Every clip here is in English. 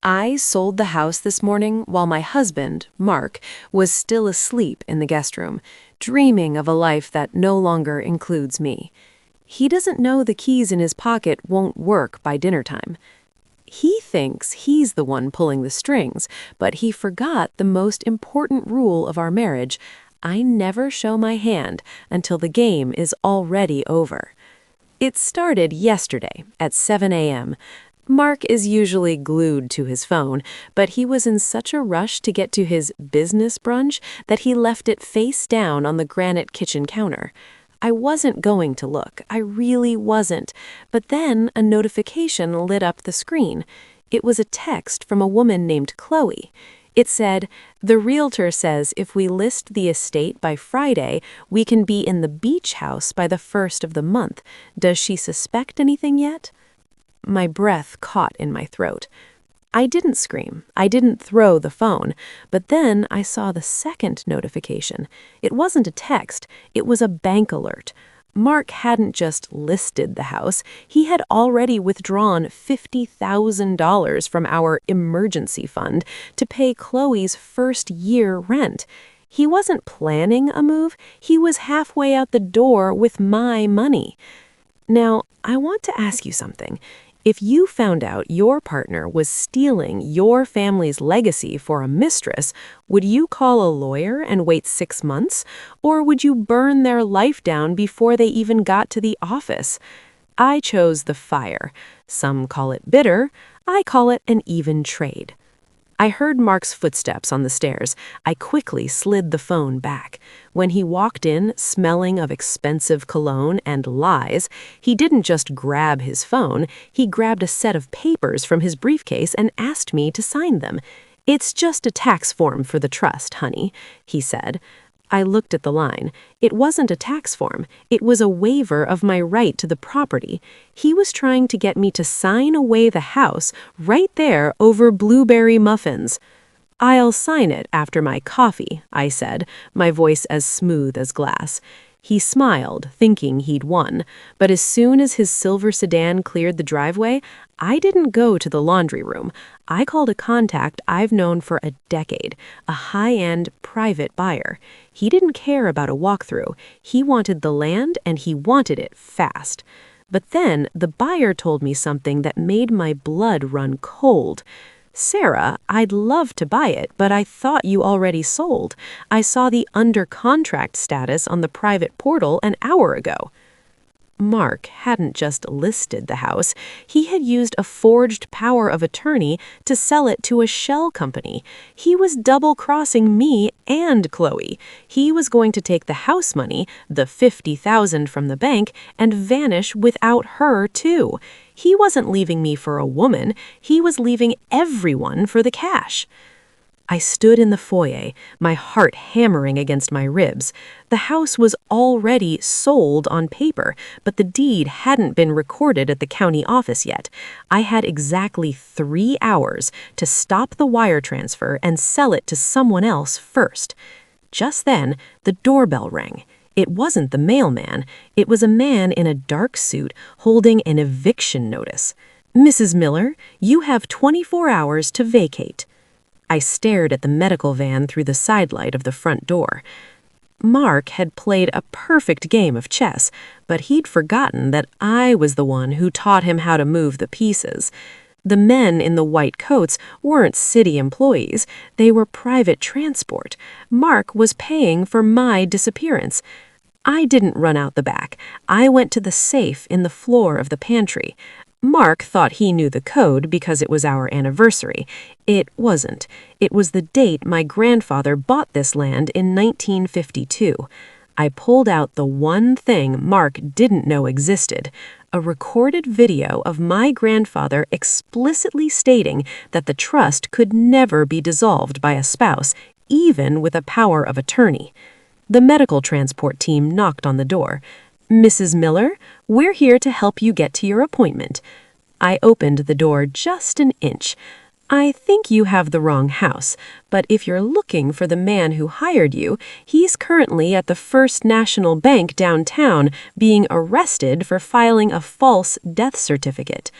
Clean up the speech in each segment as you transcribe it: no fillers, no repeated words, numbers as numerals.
I sold the house this morning while my husband, Mark, was still asleep in the guest room, dreaming of a life that no longer includes me. He doesn't know the keys in his pocket won't work by dinner time. He thinks he's the one pulling the strings, but he forgot the most important rule of our marriage. I never show my hand until the game is already over. It started yesterday at 7 a.m. Mark is usually glued to his phone, but he was in such a rush to get to his business brunch that he left it face down on the granite kitchen counter. I wasn't going to look, I really wasn't, but then a notification lit up the screen. It was a text from a woman named Chloe. It said, "The realtor says if we list the estate by Friday, we can be in the beach house by the 1st of the month. Does she suspect anything yet?" My breath caught in my throat. I didn't scream. I didn't throw the phone. But then I saw the second notification. It wasn't a text. It was a bank alert. Mark hadn't just listed the house. He had already withdrawn $50,000 from our emergency fund to pay Chloe's first year rent. He wasn't planning a move. He was halfway out the door with my money. Now, I want to ask you something. If you found out your partner was stealing your family's legacy for a mistress, would you call a lawyer and wait 6 months? Or would you burn their life down before they even got to the office? I chose the fire. Some call it bitter. I call it an even trade. I heard Mark's footsteps on the stairs. I quickly slid the phone back. When he walked in, smelling of expensive cologne and lies, he didn't just grab his phone, he grabbed a set of papers from his briefcase and asked me to sign them. "It's just a tax form for the trust, honey," he said. I looked at the line. It wasn't a tax form. It was a waiver of my right to the property. He was trying to get me to sign away the house right there over blueberry muffins. "I'll sign it after my coffee," I said, my voice as smooth as glass. He smiled, thinking he'd won, but as soon as his silver sedan cleared the driveway, I didn't go to the laundry room. I called a contact I've known for a decade, a high-end private buyer. He didn't care about a walkthrough. He wanted the land, and he wanted it fast. But then the buyer told me something that made my blood run cold. "Sarah, I'd love to buy it, but I thought you already sold. I saw the under contract status on the private portal an hour ago." Mark hadn't just listed the house. He had used a forged power of attorney to sell it to a shell company. He was double-crossing me and Chloe. He was going to take the house money, the $50,000 from the bank, and vanish without her, too. He wasn't leaving me for a woman. He was leaving everyone for the cash. I stood in the foyer, my heart hammering against my ribs. The house was already sold on paper, but the deed hadn't been recorded at the county office yet. I had exactly 3 hours to stop the wire transfer and sell it to someone else first. Just then, the doorbell rang. It wasn't the mailman. It was a man in a dark suit holding an eviction notice. "Mrs. Miller, you have 24 hours to vacate." I stared at the medical van through the sidelight of the front door. Mark had played a perfect game of chess, but he'd forgotten that I was the one who taught him how to move the pieces. The men in the white coats weren't city employees. They were private transport. Mark was paying for my disappearance. I didn't run out the back. I went to the safe in the floor of the pantry. Mark thought he knew the code because it was our anniversary. It wasn't. It was the date my grandfather bought this land in 1952. I pulled out the one thing Mark didn't know existed, a recorded video of my grandfather explicitly stating that the trust could never be dissolved by a spouse, even with a power of attorney. The medical transport team knocked on the door. "Mrs. Miller, we're here to help you get to your appointment." I opened the door just an inch. "I think you have the wrong house, but if you're looking for the man who hired you, he's currently at the First National Bank downtown being arrested for filing a false death certificate."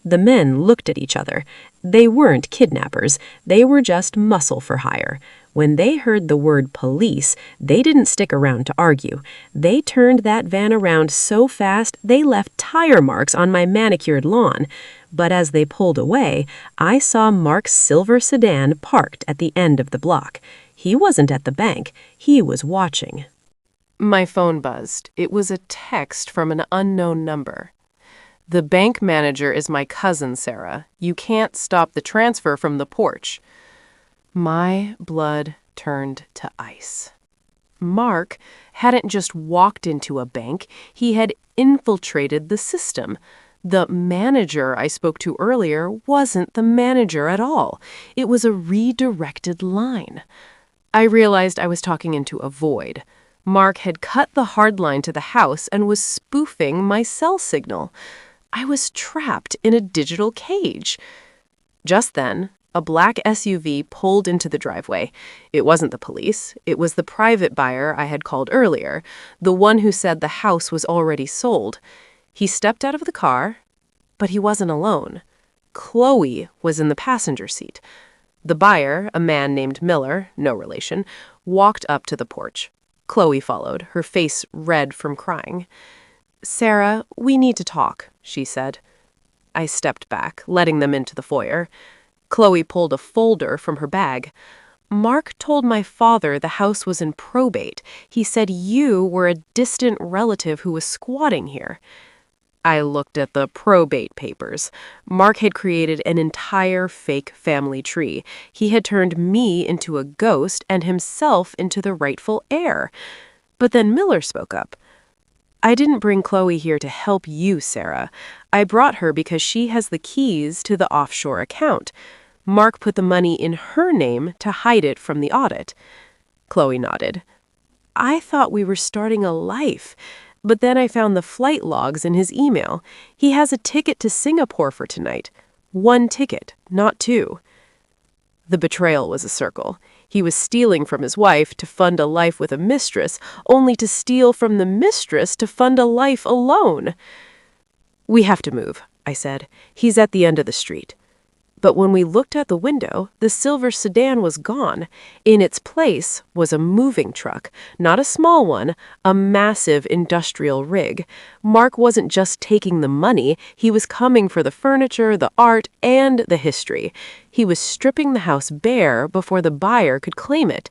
The men looked at each other. They weren't kidnappers. They were just muscle for hire. When they heard the word police, they didn't stick around to argue. They turned that van around so fast they left tire marks on my manicured lawn. But as they pulled away, I saw Mark's silver sedan parked at the end of the block. He wasn't at the bank. He was watching. My phone buzzed. It was a text from an unknown number. "The bank manager is my cousin, Sarah. You can't stop the transfer from the porch." My blood turned to ice. Mark hadn't just walked into a bank. He had infiltrated the system. The manager I spoke to earlier wasn't the manager at all. It was a redirected line. I realized I was talking into a void. Mark had cut the hard line to the house and was spoofing my cell signal. I was trapped in a digital cage. Just then, a black SUV pulled into the driveway. It wasn't the police. It was the private buyer I had called earlier, the one who said the house was already sold. He stepped out of the car, but he wasn't alone. Chloe was in the passenger seat. The buyer, a man named Miller, no relation, walked up to the porch. Chloe followed, her face red from crying. "Sarah, we need to talk," she said. I stepped back, letting them into the foyer. Chloe pulled a folder from her bag. "Mark told my father the house was in probate. He said you were a distant relative who was squatting here." I looked at the probate papers. Mark had created an entire fake family tree. He had turned me into a ghost and himself into the rightful heir. But then Miller spoke up. "I didn't bring Chloe here to help you, Sarah. I brought her because she has the keys to the offshore account. Mark put the money in her name to hide it from the audit." Chloe nodded. "I thought we were starting a life. But then I found the flight logs in his email. He has a ticket to Singapore for tonight. 1 ticket, not 2. The betrayal was a circle. He was stealing from his wife to fund a life with a mistress, only to steal from the mistress to fund a life alone. "We have to move," I said. "He's at the end of the street." But when we looked out the window, the silver sedan was gone. In its place was a moving truck, not a small one, a massive industrial rig. Mark wasn't just taking the money, he was coming for the furniture, the art, and the history. He was stripping the house bare before the buyer could claim it.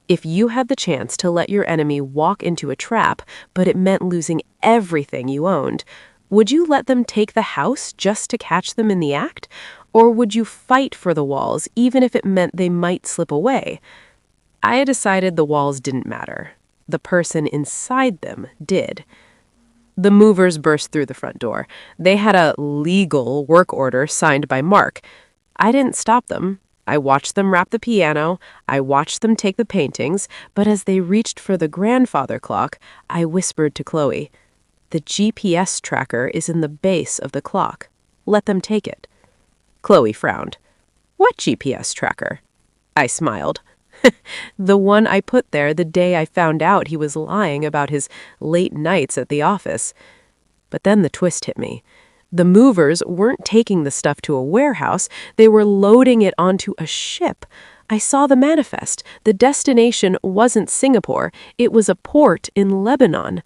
If you had the chance to let your enemy walk into a trap, but it meant losing everything you owned, would you let them take the house just to catch them in the act? Or would you fight for the walls, even if it meant they might slip away? I had decided the walls didn't matter. The person inside them did. The movers burst through the front door. They had a legal work order signed by Mark. I didn't stop them. I watched them wrap the piano. I watched them take the paintings. But as they reached for the grandfather clock, I whispered to Chloe, "The GPS tracker is in the base of the clock. Let them take it." Chloe frowned. "What GPS tracker?" I smiled. "The one I put there the day I found out he was lying about his late nights at the office." But then the twist hit me. The movers weren't taking the stuff to a warehouse. They were loading it onto a ship. I saw the manifest. The destination wasn't Singapore. It was a port in Lebanon.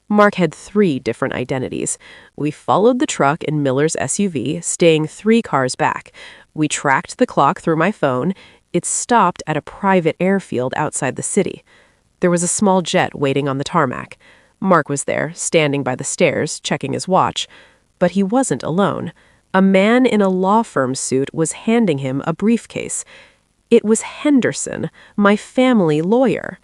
Mark had 3 different identities. We followed the truck in Miller's SUV, staying 3 cars back. We tracked the clock through my phone. It stopped at a private airfield outside the city. There was a small jet waiting on the tarmac. Mark was there, standing by the stairs, checking his watch. But he wasn't alone. A man in a law firm suit was handing him a briefcase. It was Henderson, my family lawyer.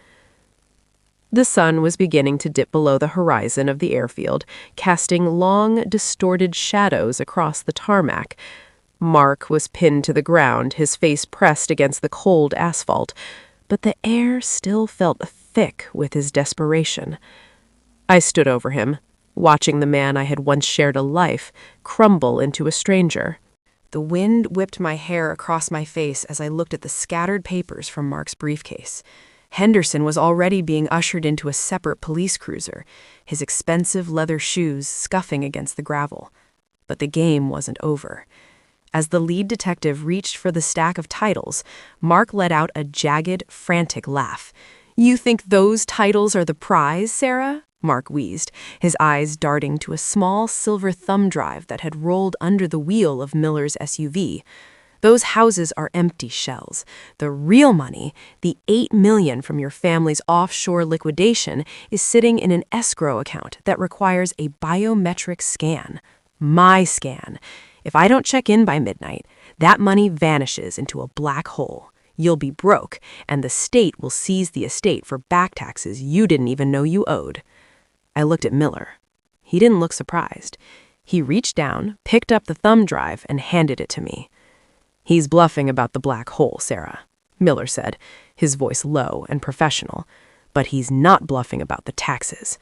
The sun was beginning to dip below the horizon of the airfield, casting long, distorted shadows across the tarmac. Mark was pinned to the ground, his face pressed against the cold asphalt, but the air still felt thick with his desperation. I stood over him, watching the man I had once shared a life crumble into a stranger. The wind whipped my hair across my face as I looked at the scattered papers from Mark's briefcase. Henderson was already being ushered into a separate police cruiser, his expensive leather shoes scuffing against the gravel. but the game wasn't over. As the lead detective reached for the stack of titles, Mark let out a jagged, frantic laugh. "You think those titles are the prize, Sarah?" Mark wheezed, his eyes darting to a small silver thumb drive that had rolled under the wheel of Miller's SUV. "Those houses are empty shells. The real money, the $8 million from your family's offshore liquidation, is sitting in an escrow account that requires a biometric scan. My scan. If I don't check in by midnight, that money vanishes into a black hole. You'll be broke, and the state will seize the estate for back taxes you didn't even know you owed." I looked at Miller. He didn't look surprised. He reached down, picked up the thumb drive, and handed it to me. "He's bluffing about the black hole, Sarah," Miller said, his voice low and professional. "But he's not bluffing about the taxes.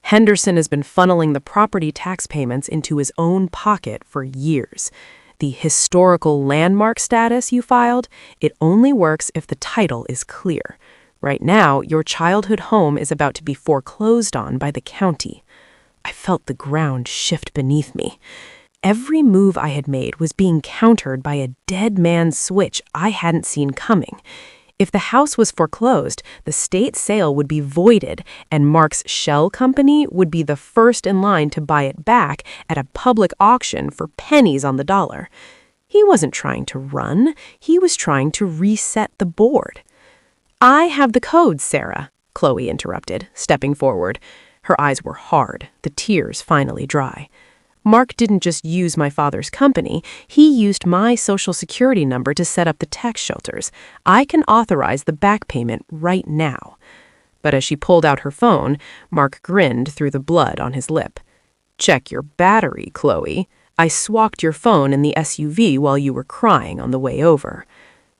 Henderson has been funneling the property tax payments into his own pocket for years. The historical landmark status you filed, it only works if the title is clear. Right now, your childhood home is about to be foreclosed on by the county." I felt the ground shift beneath me. Every move I had made was being countered by a dead man's switch I hadn't seen coming. If the house was foreclosed, the state sale would be voided, and Mark's shell company would be the first in line to buy it back at a public auction for pennies on the dollar. He wasn't trying to run. He was trying to reset the board. "I have the code, Sarah," Chloe interrupted, stepping forward. Her eyes were hard, the tears finally dry. "Mark didn't just use my father's company, he used my social security number to set up the tax shelters. I can authorize the back payment right now." But as she pulled out her phone, Mark grinned through the blood on his lip. "Check your battery, Chloe. I swapped your phone in the SUV while you were crying on the way over."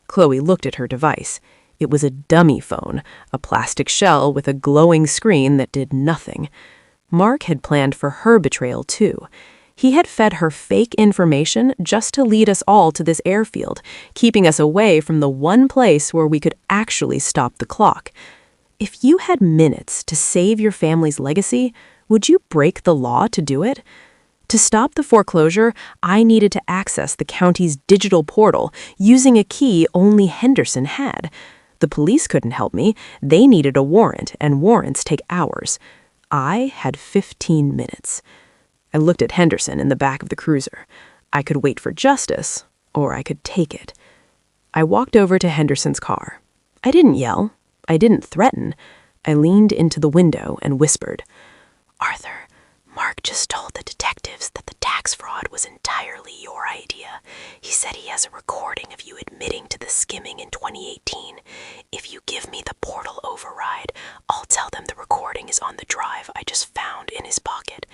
Chloe looked at her device. It was a dummy phone, a plastic shell with a glowing screen that did nothing. Mark had planned for her betrayal, too. He had fed her fake information just to lead us all to this airfield, keeping us away from the one place where we could actually stop the clock. If you had minutes to save your family's legacy, would you break the law to do it? To stop the foreclosure, I needed to access the county's digital portal using a key only Henderson had. The police couldn't help me. They needed a warrant, and warrants take hours. I had 15 minutes. I looked at Henderson in the back of the cruiser. I could wait for justice, or I could take it. I walked over to Henderson's car. I didn't yell. I didn't threaten. I leaned into the window and whispered, "Arthur, Mark just told the detectives that the tax fraud was entirely your idea. He said he has a recording of you admitting to the skimming in 2018. If you give me the portal override, I'll tell them the recording is on the drive I just found in his pocket.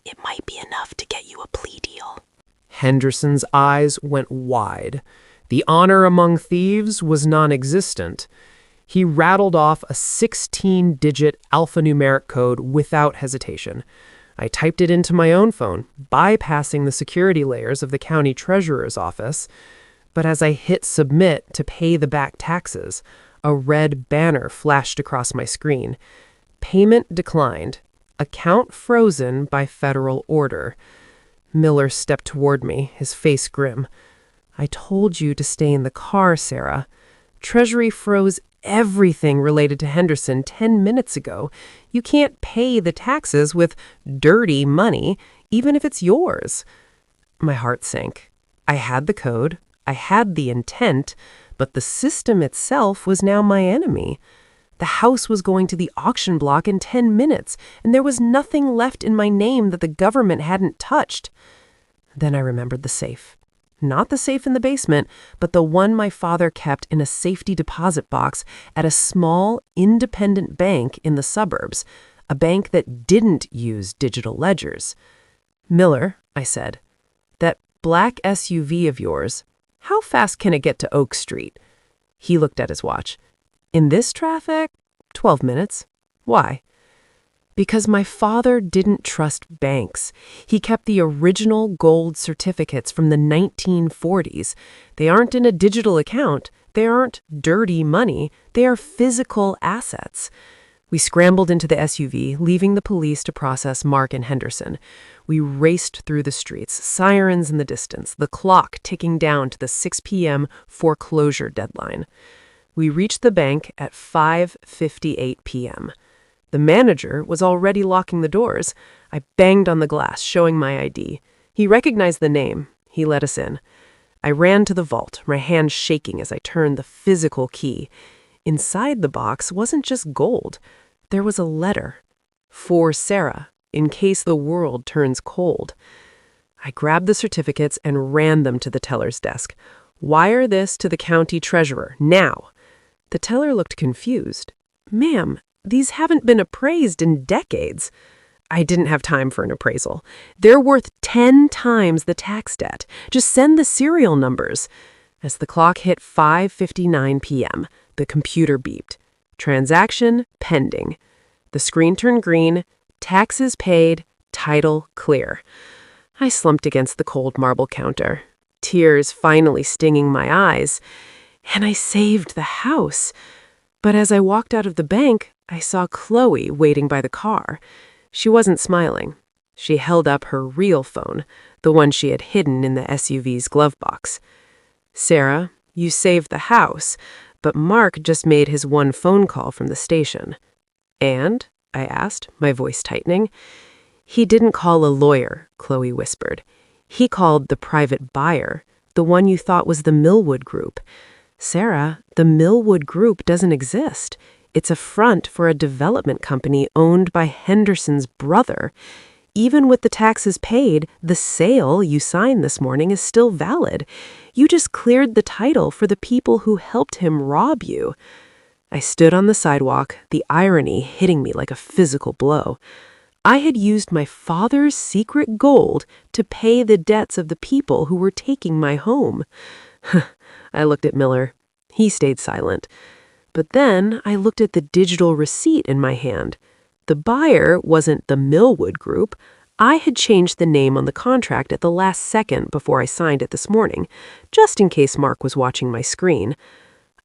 It might be enough to get you a plea deal." Henderson's eyes went wide. The honor among thieves was non-existent. He rattled off a 16-digit alphanumeric code without hesitation. I typed it into my own phone, bypassing the security layers of the county treasurer's office. But as I hit submit to pay the back taxes, a red banner flashed across my screen. Payment declined. Account frozen by federal order. Miller stepped toward me, his face grim. "I told you to stay in the car, Sarah. Treasury froze everything related to Henderson 10 minutes ago. You can't pay the taxes with dirty money, even if it's yours." My heart sank. I had the code, I had the intent, but the system itself was now my enemy. The house was going to the auction block in 10 minutes, and there was nothing left in my name that the government hadn't touched. Then I remembered the safe. Not the safe in the basement, but the one my father kept in a safety deposit box at a small, independent bank in the suburbs, a bank that didn't use digital ledgers. "Miller," I said, "that black SUV of yours, how fast can it get to Oak Street?" He looked at his watch. "In this traffic, 12 minutes. Why?" "Because my father didn't trust banks. He kept the original gold certificates from the 1940s. They aren't in a digital account. They aren't dirty money. They are physical assets. We scrambled into the SUV, leaving the police to process Mark and Henderson. We raced through the streets, sirens in the distance, the clock ticking down to the 6 p.m. foreclosure deadline. We reached the bank at 5:58 p.m. The manager was already locking the doors. I banged on the glass, showing my ID. He recognized the name. He let us in. I ran to the vault, my hand shaking as I turned the physical key. Inside the box wasn't just gold. There was a letter. For Sarah, in case the world turns cold. I grabbed the certificates and ran them to the teller's desk. Wire this to the county treasurer, now. The teller looked confused. Ma'am, these haven't been appraised in decades. I didn't have time for an appraisal. They're worth 10 times the tax debt. Just send the serial numbers. As the clock hit 5:59 p.m., the computer beeped. Transaction pending. The screen turned green. Taxes paid. Title clear. I slumped against the cold marble counter, tears finally stinging my eyes. And I saved the house. But as I walked out of the bank, I saw Chloe waiting by the car. She wasn't smiling. She held up her real phone, the one she had hidden in the SUV's glove box. Sarah, you saved the house, but Mark just made his one phone call from the station. And? I asked, my voice tightening. He didn't call a lawyer, Chloe whispered. He called the private buyer, the one you thought was the Millwood Group. Sarah, the Millwood Group doesn't exist. It's a front for a development company owned by Henderson's brother. Even with the taxes paid, the sale you signed this morning is still valid. You just cleared the title for the people who helped him rob you. I stood on the sidewalk, the irony hitting me like a physical blow. I had used my father's secret gold to pay the debts of the people who were taking my home. I looked at Miller. He stayed silent. But then I looked at the digital receipt in my hand. The buyer wasn't the Millwood Group. I had changed the name on the contract at the last second before I signed it this morning, just in case Mark was watching my screen.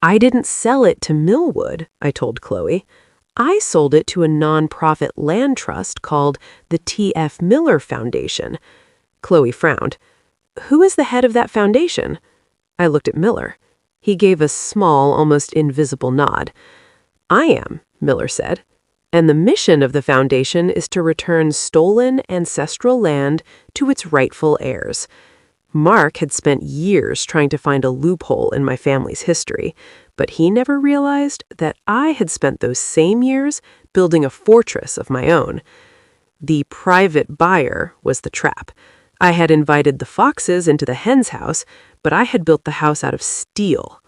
I didn't sell it to Millwood, I told Chloe. I sold it to a nonprofit land trust called the T.F. Miller Foundation. Chloe frowned. Who is the head of that foundation? I looked at Miller. He gave a small, almost invisible nod. I am, Miller said. And the mission of the foundation is to return stolen ancestral land to its rightful heirs. Mark had spent years trying to find a loophole in my family's history, but he never realized that I had spent those same years building a fortress of my own. The private buyer was the trap. I had invited the foxes into the hen's house, but I had built the house out of steel.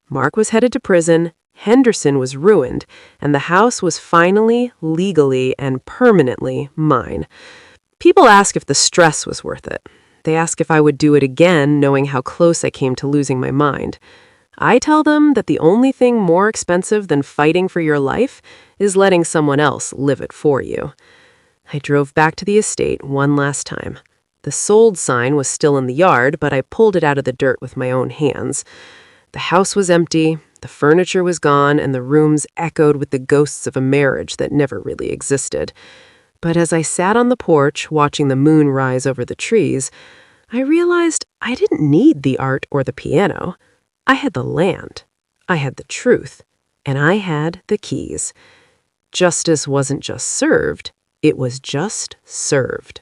Mark was headed to prison, Henderson was ruined, and the house was finally, legally, and permanently mine. People ask if the stress was worth it. They ask if I would do it again, knowing how close I came to losing my mind. I tell them that the only thing more expensive than fighting for your life is letting someone else live it for you. I drove back to the estate one last time. The sold sign was still in the yard, but I pulled it out of the dirt with my own hands. The house was empty, the furniture was gone, and the rooms echoed with the ghosts of a marriage that never really existed. But as I sat on the porch watching the moon rise over the trees, I realized I didn't need the art or the piano. I had the land, I had the truth, and I had the keys. Justice wasn't just served, it was just served.